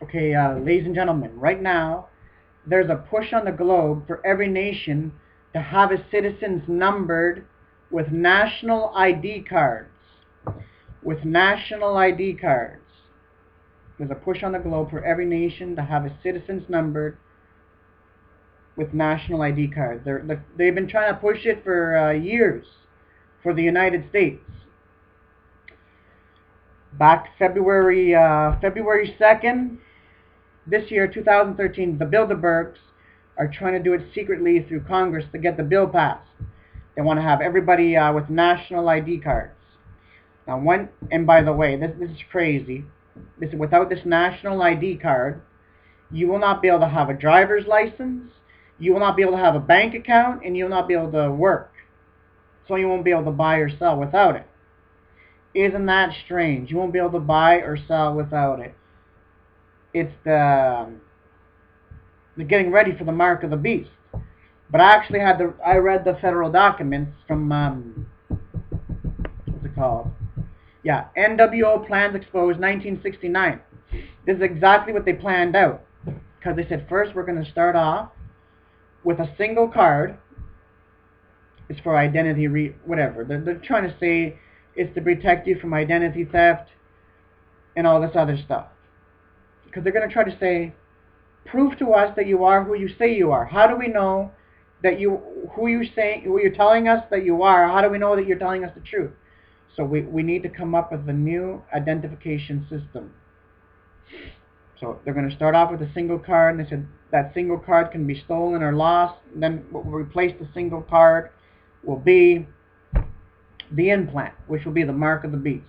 Okay, ladies and gentlemen, right now there's a push on the globe for every nation to have its citizens numbered with national ID cards. With national ID cards. There's a push on the globe for every nation to have its citizens numbered with national ID cards. They've been trying to push it for years for the United States. Back February 2nd, this year, 2013, the Bilderbergs are trying to do it secretly through Congress to get the bill passed. They want to have everybody with national ID cards. Now, and by the way, this is crazy. Without this national ID card, you will not be able to have a driver's license, you will not be able to have a bank account, and you will not be able to work. So you won't be able to buy or sell without it. Isn't that strange? You won't be able to buy or sell without it. It's the getting ready for the mark of the beast. But I read the federal documents from what's it called? Yeah, NWO Plans Exposed 1969. This is exactly what they planned out. Because they said, first we're going to start off with a single card. It's for identity, whatever. They're trying to say it's to protect you from identity theft and all this other stuff. Because they're going to try to say, prove to us that you are who you say you are. How do we know that who you're telling us that you are? How do we know that you're telling us the truth? So we need to come up with a new identification system. So they're going to start off with a single card, and they said that single card can be stolen or lost. And then what will replace the single card will be the implant, which will be the mark of the beast.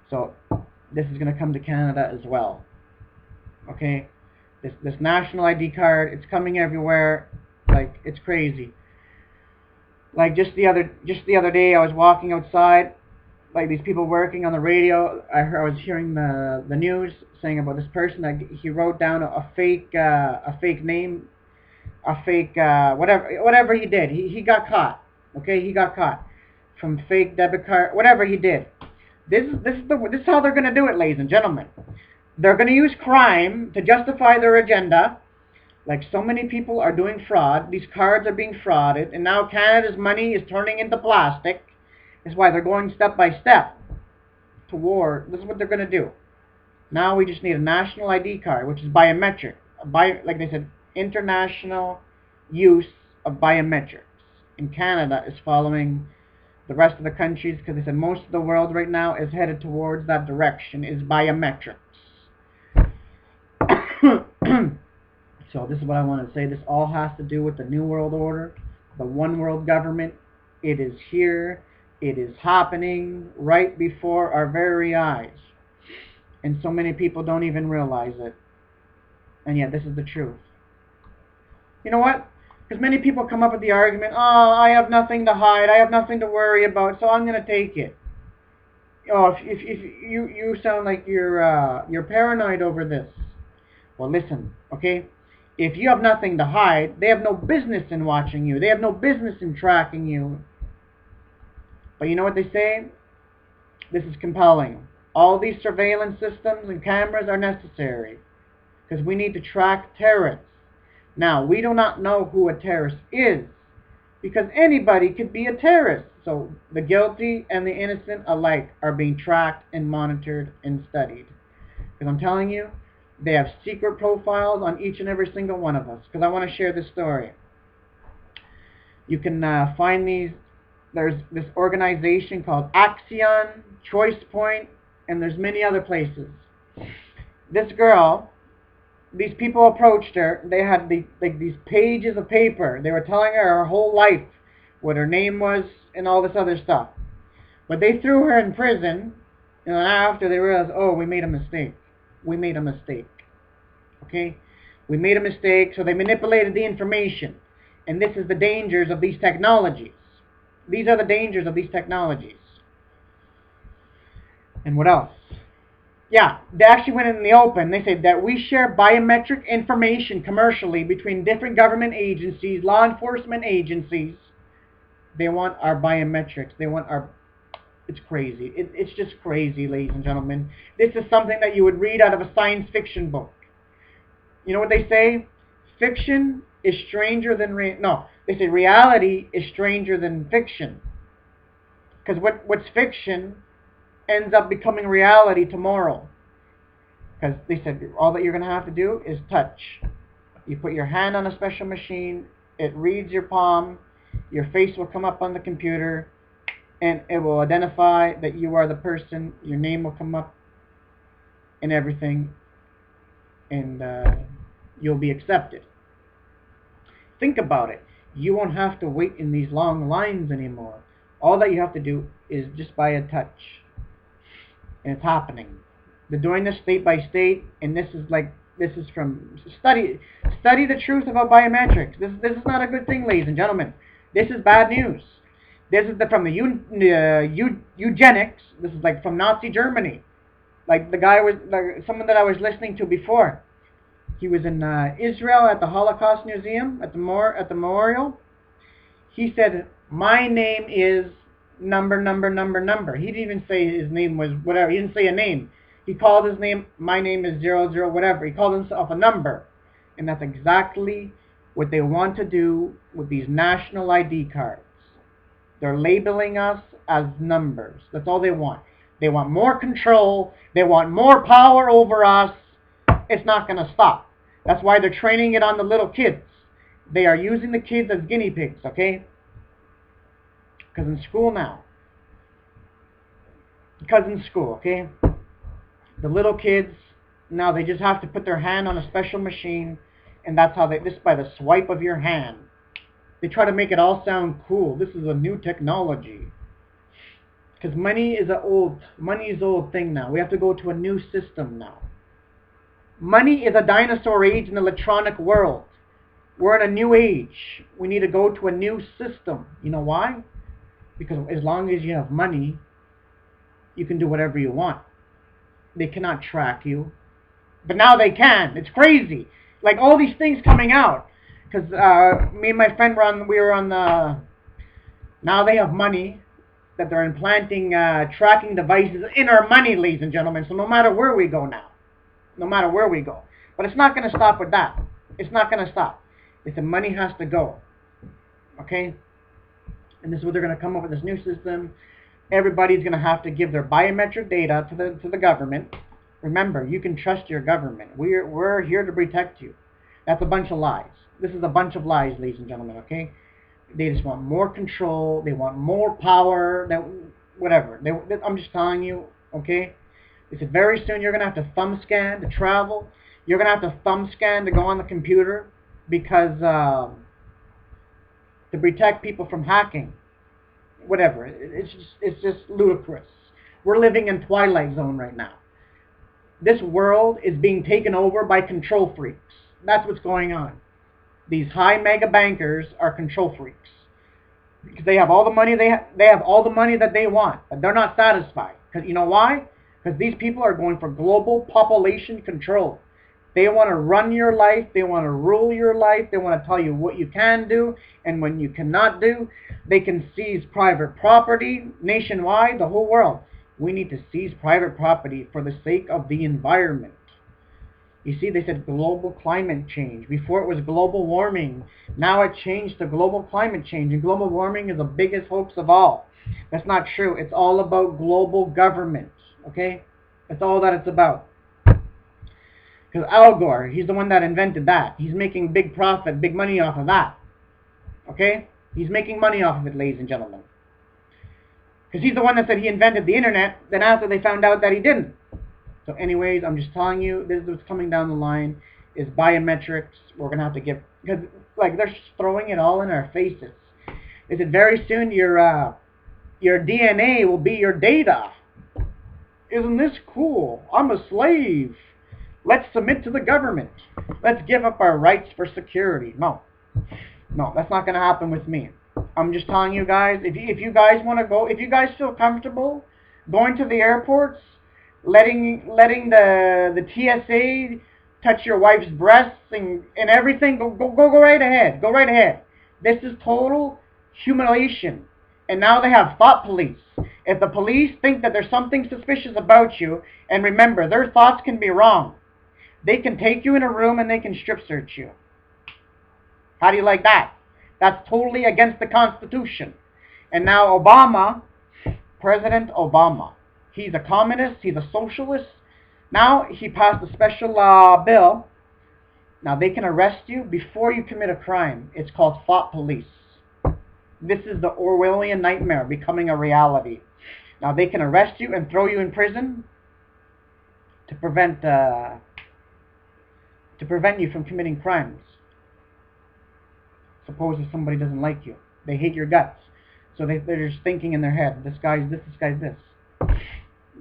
So this is going to come to Canada as well. Okay, this national ID card, it's coming everywhere. Like, it's crazy. Like just the other day, I was walking outside, like these people working on the radio. I was hearing the news saying about this person that he wrote down a fake name, whatever he did. He got caught. Okay, he got caught from fake debit card, whatever he did. This is how they're gonna do it, ladies and gentlemen. They're gonna use crime to justify their agenda. Like so many people are doing fraud. These cards are being frauded, and now Canada's money is turning into plastic. That's why they're going step by step to war. This is what they're going to do. Now we just need a national ID card, which is biometric. Like they said, international use of biometrics. And Canada is following the rest of the countries, because they said most of the world right now is headed towards that direction, is biometrics. So this is what I want to say. This all has to do with the New World Order, the one world government. It is here. It is happening right before our very eyes. And so many people don't even realize it. And yet this is the truth. You know what? Because many people come up with the argument, oh, I have nothing to hide. I have nothing to worry about, so I'm going to take it. Oh, if you sound like you're paranoid over this. Well, listen, okay? If you have nothing to hide, they have no business in watching you. They have no business in tracking you. But you know what they say? This is compelling. All these surveillance systems and cameras are necessary because we need to track terrorists. Now, we do not know who a terrorist is because anybody could be a terrorist. So the guilty and the innocent alike are being tracked and monitored and studied. Because I'm telling you, they have secret profiles on each and every single one of us. Because I want to share this story. You can find these. There's this organization called Axion, Choice Point, and there's many other places. This girl, these people approached her. They had these pages of paper. They were telling her whole life, what her name was, and all this other stuff. But they threw her in prison, and then after they realized, oh, we made a mistake. We made a mistake. Okay? We made a mistake, so they manipulated the information. And this is the dangers of these technologies. These are the dangers of these technologies. And what else? Yeah, they actually went in the open. They said that we share biometric information commercially between different government agencies, law enforcement agencies. They want our biometrics. They want It's crazy. It's just crazy, ladies and gentlemen. This is something that you would read out of a science fiction book. You know what they say? Fiction is stranger than no. They say reality is stranger than fiction. Because what's fiction ends up becoming reality tomorrow. Because they said all that you're going to have to do is touch. You put your hand on a special machine, it reads your palm, your face will come up on the computer, and it will identify that you are the person, your name will come up, and everything, and you'll be accepted. Think about it. You won't have to wait in these long lines anymore. All that you have to do is just by a touch. And it's happening. They're doing this state by state, and this is from study the truth about biometrics. This is not a good thing, ladies and gentlemen. This is bad news. This is from the eugenics. This is like from Nazi Germany. Like the guy was someone that I was listening to before. He was in Israel at the Holocaust Museum at the memorial. He said, "My name is number number number number." He didn't even say his name was whatever. He didn't say a name. He called his name, "My name is 00 whatever." He called himself a number. And that's exactly what they want to do with these national ID cards. They're labeling us as numbers. That's all they want. They want more control. They want more power over us. It's not going to stop. That's why they're training it on the little kids. They are using the kids as guinea pigs, okay? Because in school now. Okay? The little kids, now they just have to put their hand on a special machine, and that's how this by the swipe of your hand. They try to make it all sound cool. This is a new technology. Because money is an old thing now. We have to go to a new system now. Money is a dinosaur age in the electronic world. We're in a new age. We need to go to a new system. You know why? Because as long as you have money, you can do whatever you want. They cannot track you. But now they can. It's crazy. Like all these things coming out. Because me and my friend we were on the... Now they have money that they're implanting tracking devices in our money, ladies and gentlemen. So no matter where we go now. No matter where we go. But it's not going to stop with that. It's not going to stop. It's the money has to go. Okay? And this is what they're going to come up with, this new system. Everybody's going to have to give their biometric data to the government. Remember, you can trust your government. We're here to protect you. That's a bunch of lies. This is a bunch of lies, ladies and gentlemen, okay? They just want more control. They want more power. Whatever. I'm just telling you, okay? They said very soon you're going to have to thumb scan to travel. You're going to have to thumb scan to go on the computer because to protect people from hacking. Whatever. It's just ludicrous. We're living in Twilight Zone right now. This world is being taken over by control freaks. That's what's going on. These high mega bankers are control freaks because they have all the money they have all the money that they want, but they're not satisfied. Because you know why? Because these people are going for global population control. They want to run your life. They want to rule your life. They want to tell you what you can do and when you cannot do. They can seize private property nationwide, the whole world. We need to seize private property for the sake of the environment. You see, they said global climate change. Before it was global warming. Now it changed to global climate change. And global warming is the biggest hoax of all. That's not true. It's all about global government. Okay? That's all that it's about. Because Al Gore, he's the one that invented that. He's making big profit, big money off of that. Okay? He's making money off of it, ladies and gentlemen. Because he's the one that said he invented the internet, then after they found out that he didn't. So anyways, I'm just telling you, this is what's coming down the line, is biometrics. We're going to have to give, because like they're throwing it all in our faces. They said very soon your DNA will be your data. Isn't this cool? I'm a slave. Let's submit to the government. Let's give up our rights for security. No, that's not going to happen with me. I'm just telling you guys, if you guys want to go, if you guys feel comfortable going to the airports, letting the TSA touch your wife's breasts and everything, go right ahead. Go right ahead. This is total humiliation. And now they have thought police. If the police think that there's something suspicious about you, and remember, their thoughts can be wrong. They can take you in a room and they can strip search you. How do you like that? That's totally against the Constitution. And now Obama, President Obama, he's a communist, he's a socialist. Now he passed a special bill. Now they can arrest you before you commit a crime. It's called thought police. This is the Orwellian nightmare becoming a reality. Now they can arrest you and throw you in prison to prevent you from committing crimes. Suppose if somebody doesn't like you, they hate your guts, so they're just thinking in their head, this guy's this guy's this.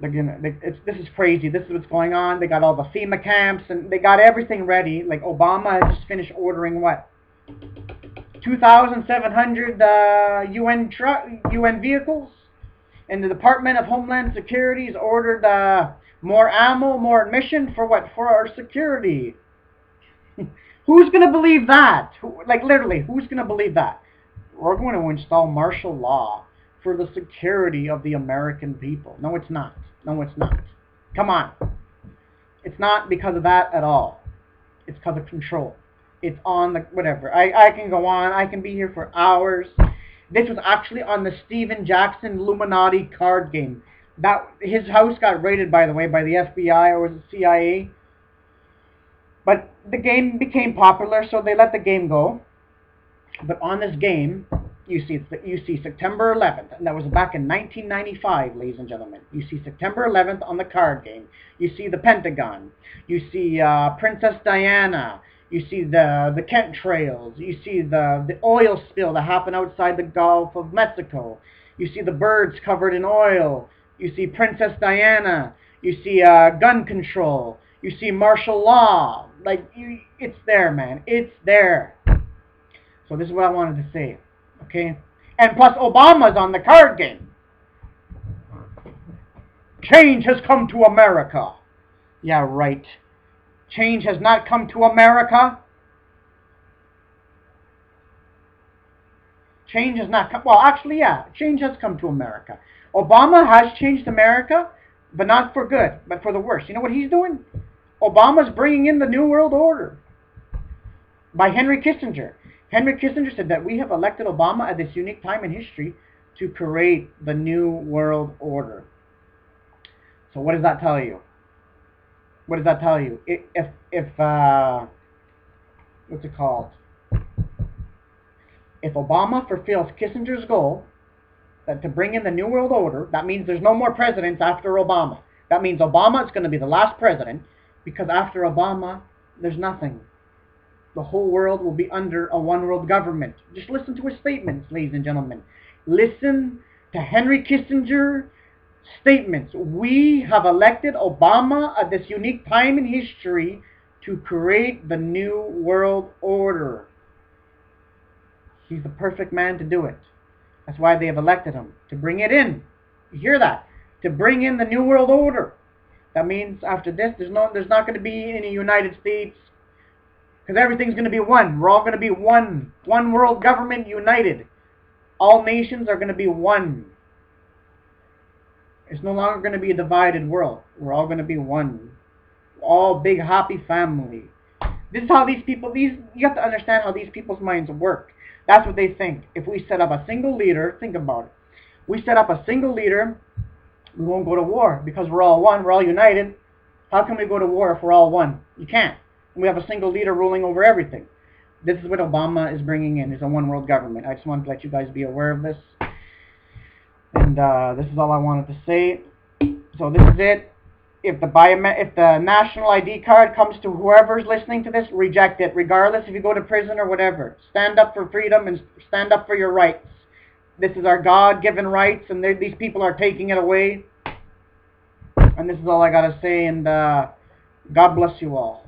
This is crazy. This is what's going on. They got all the FEMA camps and they got everything ready. Like Obama has just finished ordering what? 2,700 UN vehicles, and the Department of Homeland Security has ordered more ammo, more ammunition for what? For our security. Who's gonna believe that? Like literally, who's gonna believe that? We're going to install martial law for the security of the American people. No, it's not. No, it's not. Come on. It's not because of that at all. It's because of control. It's on the, whatever. I can go on. I can be here for hours. This was actually on the Steven Jackson Illuminati card game. His house got raided, by the way, by the FBI or was it CIA. But the game became popular, so they let the game go. But on this game, you see September 11th, and that was back in 1995, ladies and gentlemen. You see September 11th on the card game. You see the Pentagon. You see Princess Diana. You see the chemtrails. You see the oil spill that happened outside the Gulf of Mexico. You see the birds covered in oil. You see Princess Diana. You see gun control. You see martial law. Like, it's there, man. It's there. So this is what I wanted to say. Okay? And plus Obama's on the card game. Change has come to America. Yeah, right. Change has not come to America. Change has not come... Well, actually, yeah. Change has come to America. Obama has changed America, but not for good, but for the worse. You know what he's doing? Obama's bringing in the New World Order by Henry Kissinger. Henry Kissinger said that we have elected Obama at this unique time in history to create the New World Order. So what does that tell you? What does that tell you? If what's it called? If Obama fulfills Kissinger's goal, that to bring in the New World Order, that means there's no more presidents after Obama. That means Obama is going to be the last president, because after Obama, there's nothing. The whole world will be under a one-world government. Just listen to his statements, ladies and gentlemen. Listen to Henry Kissinger's statements. We have elected Obama at this unique time in history to create the New World Order. He's the perfect man to do it. That's why they have elected him, to bring it in. You hear that? To bring in the New World Order. That means after this, there's not going to be any United States, because everything's going to be one. We're all going to be one. One world government united. All nations are going to be one. It's no longer going to be a divided world. We're all going to be one. All big happy family. This is how these people, you have to understand how these people's minds work. That's what they think. If we set up a single leader, think about it. We set up a single leader, we won't go to war because we're all one, we're all united. How can we go to war if we're all one? You can't. We have a single leader ruling over everything. This is what Obama is bringing in, is a one world government. I just wanted to let you guys be aware of this. And this is all I wanted to say. So this is it. If the national ID card comes to whoever's listening to this, reject it, regardless if you go to prison or whatever. Stand up for freedom and stand up for your rights. This is our God-given rights, and these people are taking it away. And this is all I got to say, and God bless you all.